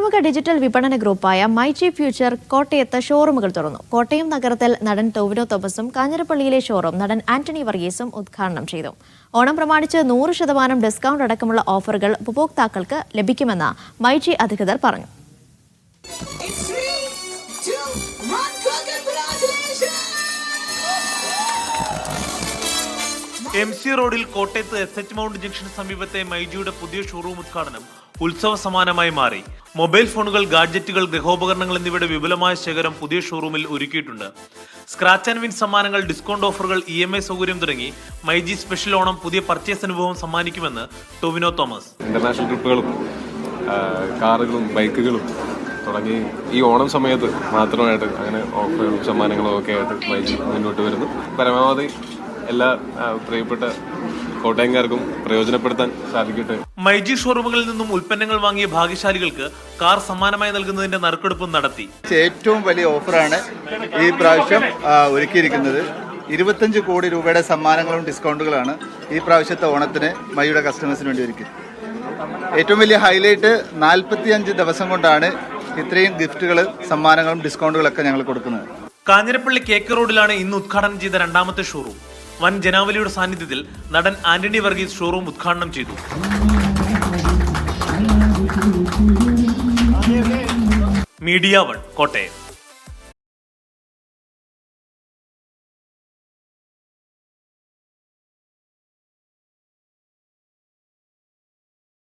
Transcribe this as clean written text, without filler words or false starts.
പ്രമുഖ ഡിജിറ്റൽ വിപണന ഗ്രൂപ്പായ മൈജി ഫ്യൂച്ചർ കോട്ടയത്ത് ഷോറൂമുകൾ തുറന്നു. കോട്ടയം നഗരത്തിൽ നടൻ ടൊവിനോ തോമസും കാഞ്ഞിരപ്പള്ളിയിലെ ഷോറൂം നടൻ ആന്റണി വർഗീസും ഉദ്ഘാടനം ചെയ്തു. ഓണം പ്രമാണിച്ച് 100% ഡിസ്കൗണ്ട് അടക്കമുള്ള ഓഫറുകൾ ഉപഭോക്താക്കൾക്ക് ലഭിക്കുമെന്ന് മൈജി അധികൃതർ പറഞ്ഞു. MC റോഡിൽ കോട്ടയത്ത് SH മൗണ്ട് ജംഗ്ഷന് സമീപത്തെ മൈജിയുടെ പുതിയ ഷോറൂം ഉദ്ഘാടനം ഉത്സവ സമാനമായി മാറി. മൊബൈൽ ഫോണുകൾ, ഗാഡ്ജറ്റുകൾ, ഗൃഹോപകരണങ്ങൾ എന്നിവയുടെ വിപുലമായ ശേഖരം പുതിയ ഷോറൂമിൽ ഒരുക്കിയിട്ടുണ്ട്. സ്ക്രാച്ച് ആൻഡ് വിൻ സമ്മാനങ്ങൾ, ഡിസ്കൗണ്ട് ഓഫറുകൾ, EMI സൗകര്യം തുടങ്ങി മൈജി സ്പെഷ്യൽ ഓണം പുതിയ പർച്ചേസ് അനുഭവം സമ്മാനിക്കുമെന്ന് ടൊവിനോ തോമസ്. ഇന്റർനാഷണൽ ട്രിപ്പുകളും കാറുകളും ബൈക്കുകളും തുടങ്ങി ഈ ഓണം സമയത്ത് മാത്രമായിട്ട് അങ്ങനെ ഓഫറുകളും സമ്മാനങ്ങളും ഒക്കെ ആയിട്ട് മൈജി മുന്നോട്ട് വരുന്നു. പരമാവധി എല്ലാ പ്രിയപ്പെട്ട കോട്ടയംകാർക്കും പ്രയോജനപ്പെടുത്താൻ സാധിക്കട്ടെ. മൈജി ഷോറൂമുകളിൽ നിന്നും ഉൽപ്പന്നങ്ങൾ വാങ്ങിയ ഭാഗ്യശാലികൾക്ക് കാർ സമ്മാനമായി നൽകുന്നതിന്റെ നറുക്കെടുപ്പും നടത്തി. ഏറ്റവും വലിയ ഓഫറാണ് ഈ പ്രാവശ്യം ഒരുക്കിയിരിക്കുന്നത്. 25 കോടി രൂപയുടെ സമ്മാനങ്ങളും ഡിസ്കൗണ്ടുകളാണ് ഈ പ്രാവശ്യത്തെ ഓണത്തിന് മൈജിയുടെ കസ്റ്റമേഴ്സിന് വേണ്ടി ഒരുക്കി. ഏറ്റവും വലിയ ഹൈലൈറ്റ് 45 ദിവസം കൊണ്ടാണ് ഇത്രയും ഗിഫ്റ്റുകൾ, സമ്മാനങ്ങളും ഡിസ്കൗണ്ടുകളൊക്കെ ഞങ്ങൾ കൊടുക്കുന്നത്. കാഞ്ഞിരപ്പള്ളി KK റോഡിലാണ് ഇന്ന് ഉദ്ഘാടനം ചെയ്ത രണ്ടാമത്തെ ഷോറൂം. വൻ ജനാവലിയുടെ സാന്നിധ്യത്തിൽ നടൻ ആന്റണി വർഗീസ് ഷോറൂം ഉദ്ഘാടനം ചെയ്തു. മീഡിയ 1 കോട്ടയം.